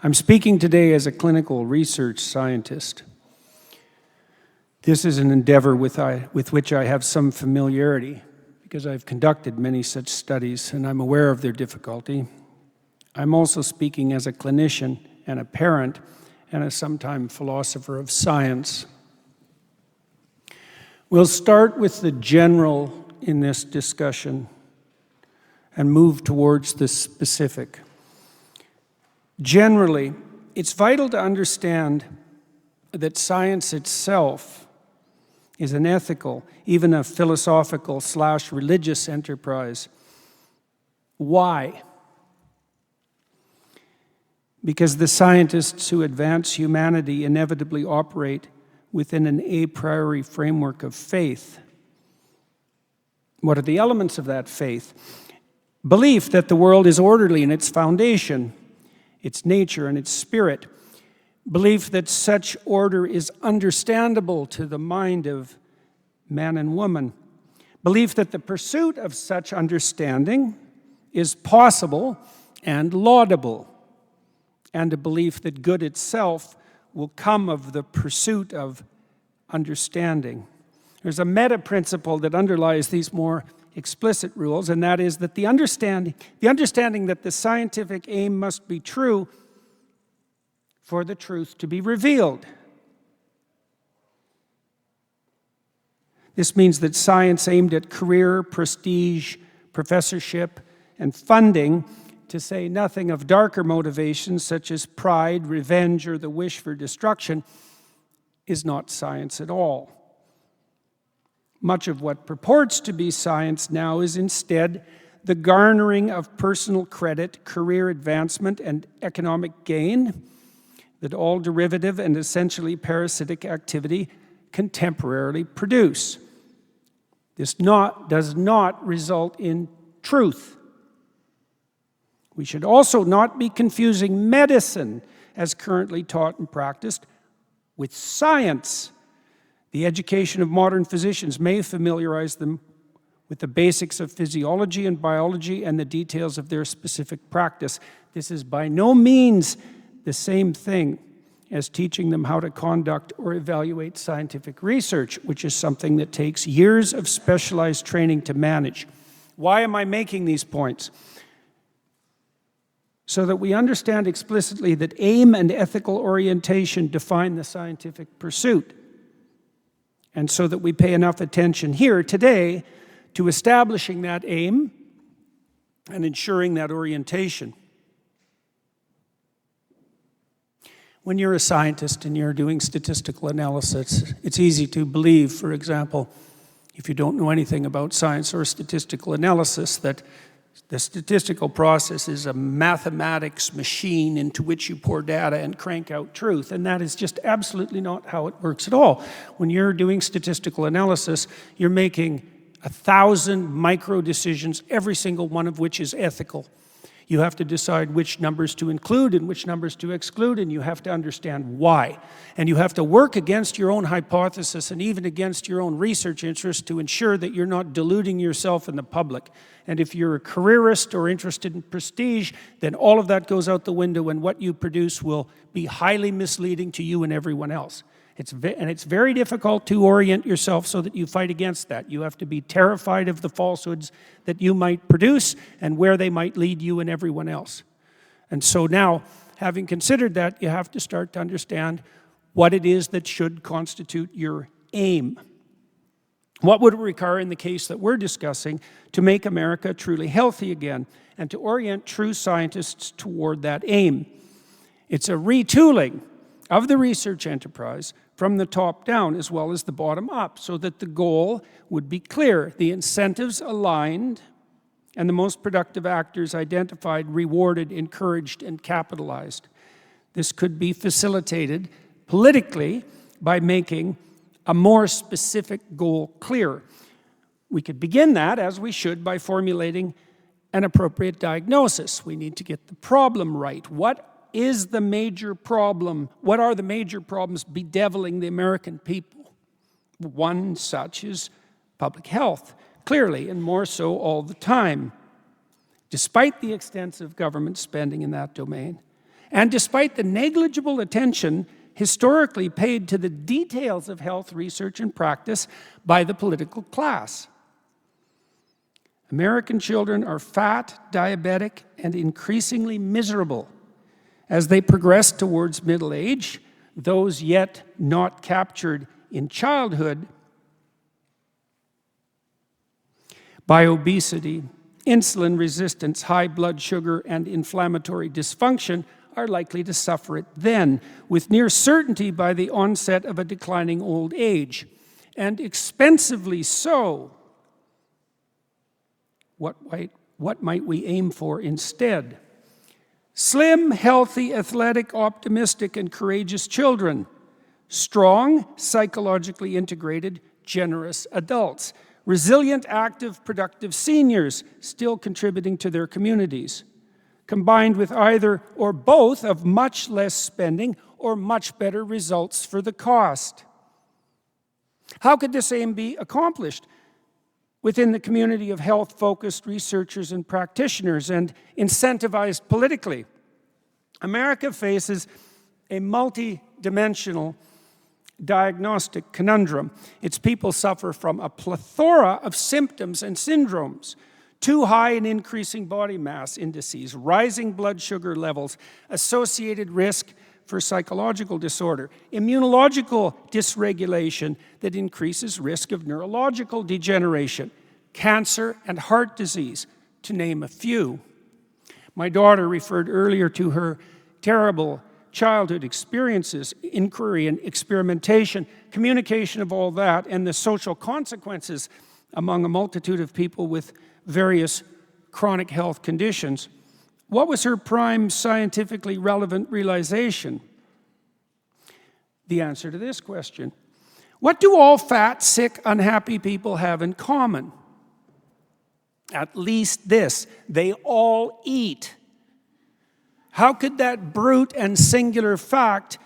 I'm speaking today as a clinical research scientist. This is an endeavor with which I have some familiarity because I've conducted many such studies and I'm aware of their difficulty. I'm also speaking as a clinician and a parent and a sometime philosopher of science. We'll start with the general in this discussion and move towards the specific. Generally, it's vital to understand that science itself is an ethical, even a philosophical/religious enterprise. Why? Because the scientists who advance humanity inevitably operate within an a priori framework of faith. What are the elements of that faith? Belief that the world is orderly in its foundation, its nature and its spirit. Belief that such order is understandable to the mind of man and woman. Belief that the pursuit of such understanding is possible and laudable. And a belief that good itself will come of the pursuit of understanding. There's a meta-principle that underlies these more explicit rules, and that is that the understanding that the scientific aim must be true for the truth to be revealed. This means that science aimed at career, prestige, professorship, and funding, to say nothing of darker motivations such as pride, revenge, or the wish for destruction, is not science at all. Much of what purports to be science now is instead the garnering of personal credit, career advancement, and economic gain that all derivative and essentially parasitic activity can temporarily produce. This does not result in truth. We should also not be confusing medicine, as currently taught and practiced, with science. The education of modern physicians may familiarize them with the basics of physiology and biology and the details of their specific practice. This is by no means the same thing as teaching them how to conduct or evaluate scientific research, which is something that takes years of specialized training to manage. Why am I making these points? So that we understand explicitly that aim and ethical orientation define the scientific pursuit. And so that we pay enough attention here today to establishing that aim and ensuring that orientation. When you're a scientist and you're doing statistical analysis, it's easy to believe, for example, if you don't know anything about science or statistical analysis, that the statistical process is a mathematics machine into which you pour data and crank out truth, and that is just absolutely not how it works at all. When you're doing statistical analysis, you're making 1,000 micro decisions, every single one of which is ethical. You have to decide which numbers to include and which numbers to exclude, and you have to understand why. And you have to work against your own hypothesis and even against your own research interests to ensure that you're not deluding yourself and the public. And if you're a careerist or interested in prestige, then all of that goes out the window and what you produce will be highly misleading to you and everyone else. It's very difficult to orient yourself so that you fight against that. You have to be terrified of the falsehoods that you might produce and where they might lead you and everyone else. And so now, having considered that, you have to start to understand what it is that should constitute your aim. What would it require in the case that we're discussing to make America truly healthy again and to orient true scientists toward that aim? It's a retooling of the research enterprise from the top down as well as the bottom up, so that the goal would be clear, the incentives aligned, and the most productive actors identified, rewarded, encouraged, and capitalized. This could be facilitated politically by making a more specific goal clear. We could begin that, as we should, by formulating an appropriate diagnosis. We need to get the problem right. What is the major problem? What are the major problems bedeviling the American people? One such is public health, clearly, and more so all the time, despite the extensive government spending in that domain. and despite the negligible attention historically paid to the details of health research and practice by the political class. American children are fat, diabetic, and increasingly miserable as they progress towards middle age. Those yet not captured in childhood by obesity, insulin resistance, high blood sugar, and inflammatory dysfunction are likely to suffer it then, with near certainty by the onset of a declining old age, and expensively so. What might we aim for instead? Slim, healthy, athletic, optimistic, and courageous children. Strong, psychologically integrated, generous adults. Resilient, active, productive seniors, still contributing to their communities, combined with either or both of much less spending or much better results for the cost. How could this aim be accomplished? Within the community of health-focused researchers and practitioners and incentivized politically. America faces a multi-dimensional diagnostic conundrum. Its people suffer from a plethora of symptoms and syndromes. Too high and increasing body mass indices, rising blood sugar levels, associated risk for psychological disorder, immunological dysregulation that increases risk of neurological degeneration, cancer and heart disease, to name a few. My daughter referred earlier to her terrible childhood experiences, inquiry and experimentation, communication of all that, and the social consequences among a multitude of people with various chronic health conditions. What was her prime scientifically relevant realization? The answer to this question. What do all fat, sick, unhappy people have in common? At least this: they all eat. How could that brute and singular fact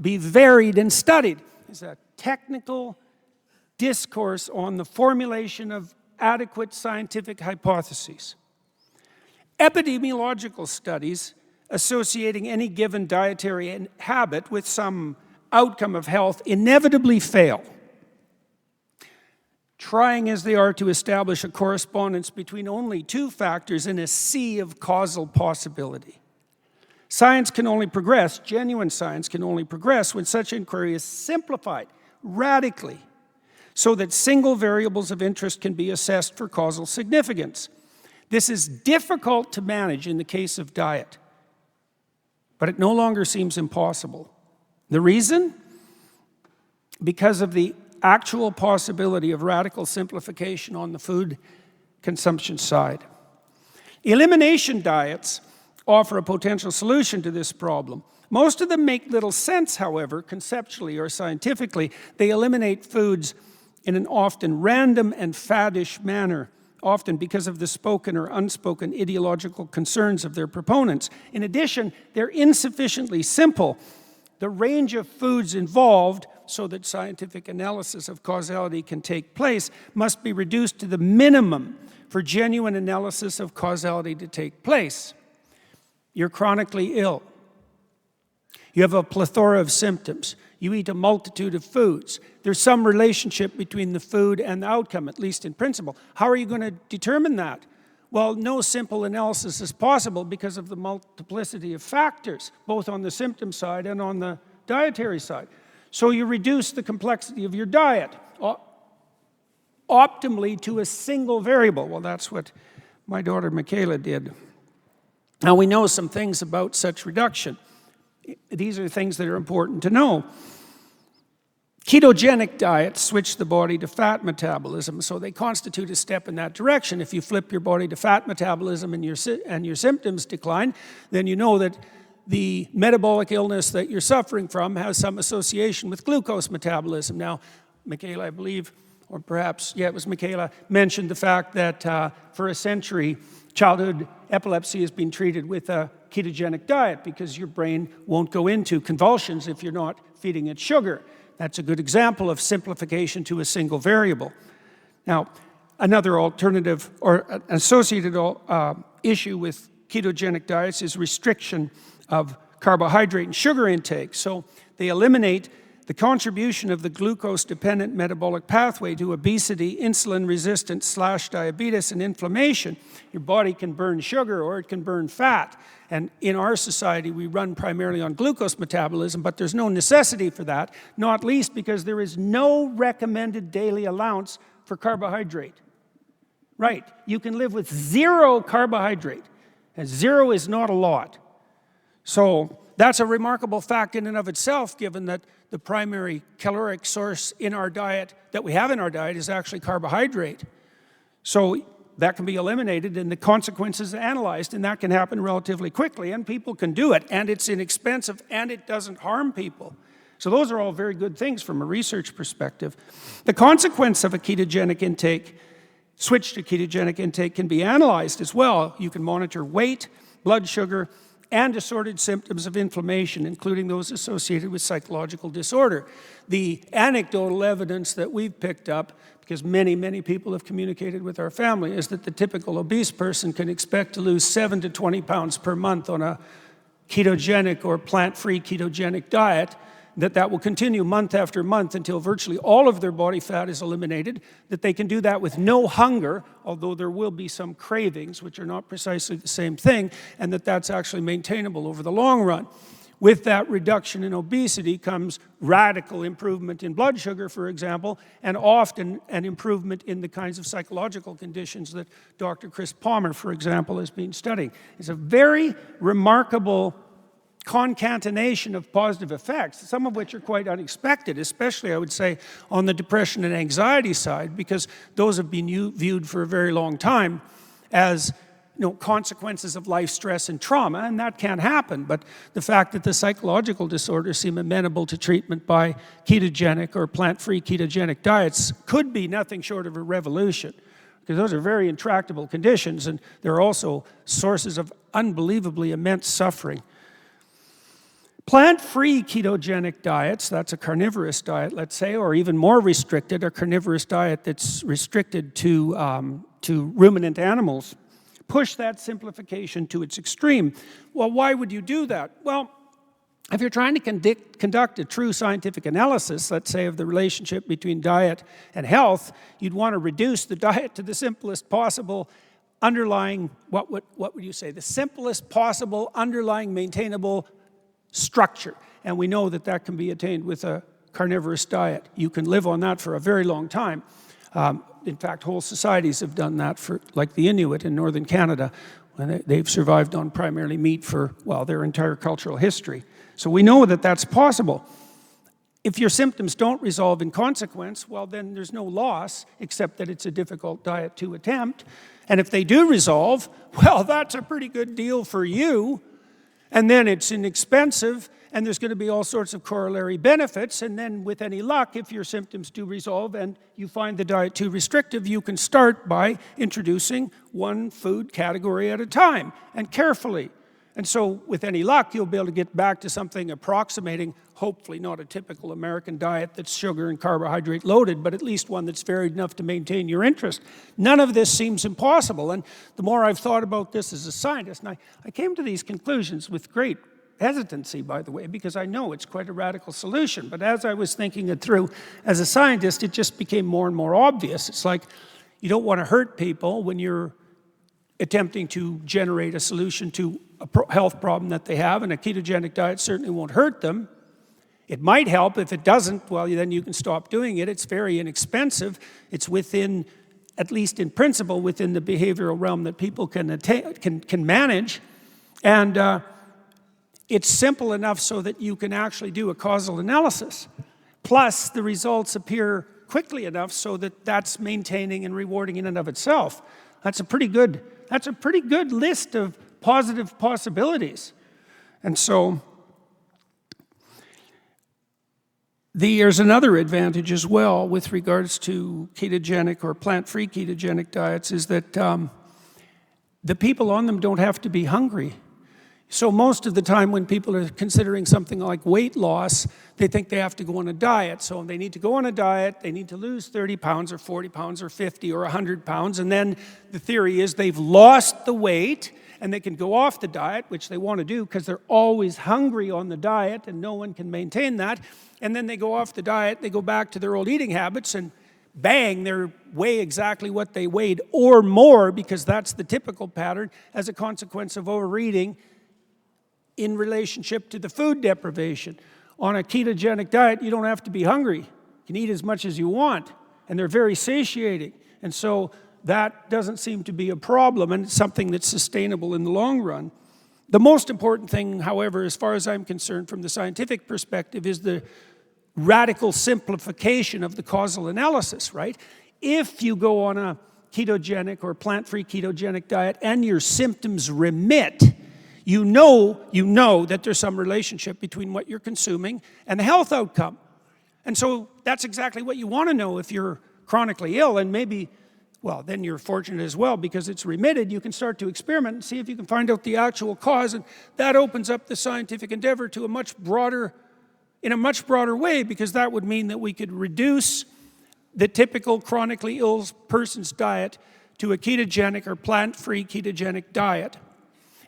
be varied and studied? It's a technical discourse on the formulation of adequate scientific hypotheses. Epidemiological studies associating any given dietary habit with some outcome of health inevitably fail, trying as they are to establish a correspondence between only two factors in a sea of causal possibility. Science can only progress, genuine science can only progress, when such inquiry is simplified radically so that single variables of interest can be assessed for causal significance. This is difficult to manage in the case of diet, but it no longer seems impossible. The reason? Because of the actual possibility of radical simplification on the food consumption side. Elimination diets offer a potential solution to this problem. Most of them make little sense, however, conceptually or scientifically. They eliminate foods in an often random and faddish manner, often because of the spoken or unspoken ideological concerns of their proponents. In addition, they're insufficiently simple. The range of foods involved, so that scientific analysis of causality can take place, must be reduced to the minimum for genuine analysis of causality to take place. You're chronically ill. You have a plethora of symptoms. You eat a multitude of foods. There's some relationship between the food and the outcome, at least in principle. How are you going to determine that? Well, no simple analysis is possible because of the multiplicity of factors, both on the symptom side and on the dietary side. So you reduce the complexity of your diet optimally to a single variable. Well, that's what my daughter Michaela did. Now, we know some things about such reduction. These are things that are important to know. Ketogenic diets switch the body to fat metabolism, so they constitute a step in that direction. If you flip your body to fat metabolism and your symptoms decline, then you know that the metabolic illness that you're suffering from has some association with glucose metabolism. Now, Michaela, I believe, or perhaps, yeah, it was Michaela, mentioned the fact that for a century, childhood epilepsy has been treated with a ketogenic diet because your brain won't go into convulsions if you're not feeding it sugar. That's a good example of simplification to a single variable. Now, another alternative or associated issue with ketogenic diets is restriction of carbohydrate and sugar intake. So they eliminate the contribution of the glucose-dependent metabolic pathway to obesity, insulin resistance / diabetes, and inflammation. Your body can burn sugar or it can burn fat. And in our society, we run primarily on glucose metabolism, but there's no necessity for that, not least because there is no recommended daily allowance for carbohydrate. Right, you can live with 0 carbohydrate, and 0 is not a lot. So that's a remarkable fact in and of itself, given that the primary caloric source in our diet, that we have in our diet, is actually carbohydrate. So that can be eliminated and the consequences analyzed, and that can happen relatively quickly, and people can do it, and it's inexpensive, and it doesn't harm people. So those are all very good things from a research perspective. The consequence of a ketogenic intake, switch to ketogenic intake, can be analyzed as well. You can monitor weight, blood sugar, and assorted symptoms of inflammation, including those associated with psychological disorder. The anecdotal evidence that we've picked up, because many, many people have communicated with our family, is that the typical obese person can expect to lose 7 to 20 pounds per month on a ketogenic or plant-free ketogenic diet, that will continue month after month until virtually all of their body fat is eliminated, that they can do that with no hunger, although there will be some cravings, which are not precisely the same thing, and that's actually maintainable over the long run. With that reduction in obesity comes radical improvement in blood sugar, for example, and often an improvement in the kinds of psychological conditions that Dr. Chris Palmer, for example, has been studying. It's a very remarkable concatenation of positive effects, some of which are quite unexpected, especially, I would say, on the depression and anxiety side, because those have been viewed for a very long time as consequences of life stress and trauma, and that can't happen. But the fact that the psychological disorders seem amenable to treatment by ketogenic or plant-free ketogenic diets could be nothing short of a revolution, because those are very intractable conditions, and they're also sources of unbelievably immense suffering. Plant-free ketogenic diets, that's a carnivorous diet, let's say, or even more restricted, a carnivorous diet that's restricted to ruminant animals, push that simplification to its extreme. Well, why would you do that? Well, if you're trying to conduct a true scientific analysis, let's say, of the relationship between diet and health, you'd want to reduce the diet to the simplest possible underlying, what would you say, the simplest possible underlying maintainable structure. And we know that can be attained with a carnivorous diet. You can live on that for a very long time. In fact, whole societies have done that, for, like the Inuit in northern Canada, when they've survived on primarily meat for, well, their entire cultural history. So we know that that's possible. If your symptoms don't resolve in consequence, well, then there's no loss, except that it's a difficult diet to attempt. And if they do resolve, well, that's a pretty good deal for you. And then it's inexpensive, and there's going to be all sorts of corollary benefits. And then with any luck, if your symptoms do resolve and you find the diet too restrictive, you can start by introducing one food category at a time, and carefully. And so with any luck, you'll be able to get back to something approximating, hopefully not a typical American diet that's sugar and carbohydrate loaded, but at least one that's varied enough to maintain your interest. None of this seems impossible. And the more I've thought about this as a scientist, and I came to these conclusions with great hesitancy, by the way, because I know it's quite a radical solution. But as I was thinking it through as a scientist, it just became more and more obvious. It's like you don't want to hurt people when you're attempting to generate a solution to a health problem that they have, and a ketogenic diet certainly won't hurt them. It might help. If it doesn't, well, then you can stop doing it. It's very inexpensive. It's within, at least in principle, within the behavioral realm that people can manage. And it's simple enough so that you can actually do a causal analysis. Plus, the results appear quickly enough so that that's maintaining and rewarding in and of itself. That's a pretty good list of positive possibilities. And so there's another advantage as well with regards to ketogenic or plant-free ketogenic diets, is that the people on them don't have to be hungry. So most of the time when people are considering something like weight loss, they think they have to go on a diet. So they need to go on a diet, they need to lose 30 pounds or 40 pounds or 50 or 100 pounds, and then the theory is they've lost the weight, and they can go off the diet, which they want to do because they're always hungry on the diet and no one can maintain that. And then they go off the diet, they go back to their old eating habits, and bang, they weigh exactly what they weighed or more, because that's the typical pattern as a consequence of overeating in relationship to the food deprivation. On a ketogenic diet, you don't have to be hungry. You can eat as much as you want, and they're very satiating. And so that doesn't seem to be a problem, and it's something that's sustainable in the long run. The most important thing, however, as far as I'm concerned from the scientific perspective, is the radical simplification of the causal analysis, right? If you go on a ketogenic or plant-free ketogenic diet and your symptoms remit, you know that there's some relationship between what you're consuming and the health outcome. And so that's exactly what you want to know if you're chronically ill, and maybe, well, then you're fortunate as well because it's remitted. You can start to experiment and see if you can find out the actual cause, and that opens up the scientific endeavor to a much broader way, because that would mean that we could reduce the typical chronically ill person's diet to a ketogenic or plant-free ketogenic diet.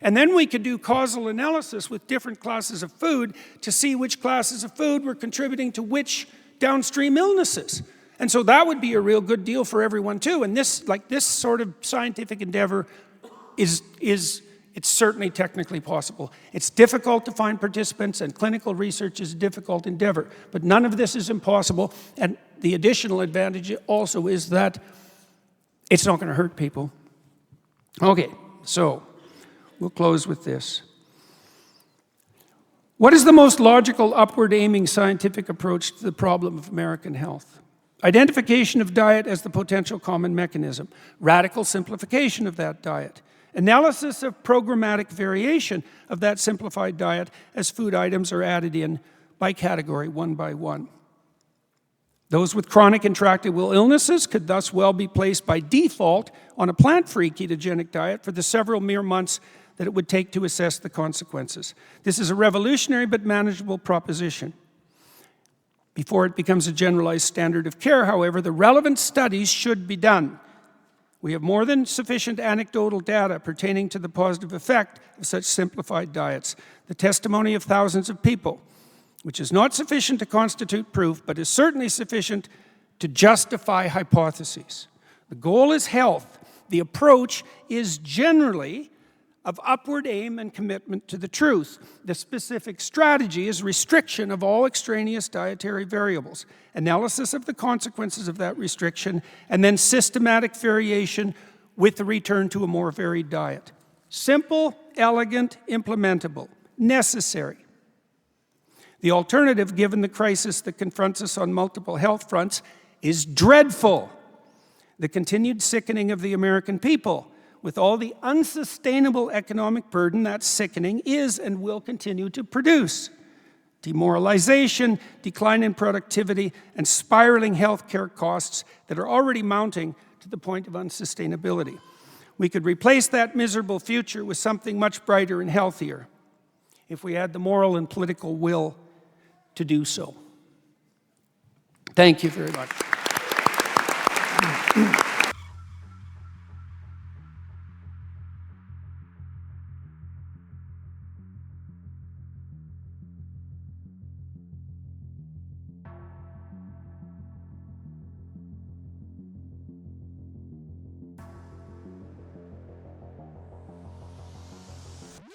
And then we could do causal analysis with different classes of food to see which classes of food were contributing to which downstream illnesses. And so that would be a real good deal for everyone too. And this sort of scientific endeavor it's certainly technically possible. It's difficult to find participants, and clinical research is a difficult endeavor. But none of this is impossible. And the additional advantage also is that it's not going to hurt people. Okay, so we'll close with this. What is the most logical, upward-aiming scientific approach to the problem of American health? Identification of diet as the potential common mechanism. Radical simplification of that diet. Analysis of programmatic variation of that simplified diet as food items are added in by category, one by one. Those with chronic intractable illnesses could thus well be placed by default on a plant-free ketogenic diet for the several mere months that it would take to assess the consequences. This is a revolutionary but manageable proposition. Before it becomes a generalized standard of care, however, the relevant studies should be done. We have more than sufficient anecdotal data pertaining to the positive effect of such simplified diets. The testimony of thousands of people, which is not sufficient to constitute proof, but is certainly sufficient to justify hypotheses. The goal is health. The approach is generally of upward aim and commitment to the truth. The specific strategy is restriction of all extraneous dietary variables, analysis of the consequences of that restriction, and then systematic variation with the return to a more varied diet. Simple, elegant, implementable, necessary. The alternative, given the crisis that confronts us on multiple health fronts, is dreadful. The continued sickening of the American people, with all the unsustainable economic burden that sickening is and will continue to produce. Demoralization, decline in productivity, and spiraling healthcare costs that are already mounting to the point of unsustainability. We could replace that miserable future with something much brighter and healthier if we had the moral and political will to do so. Thank you very much.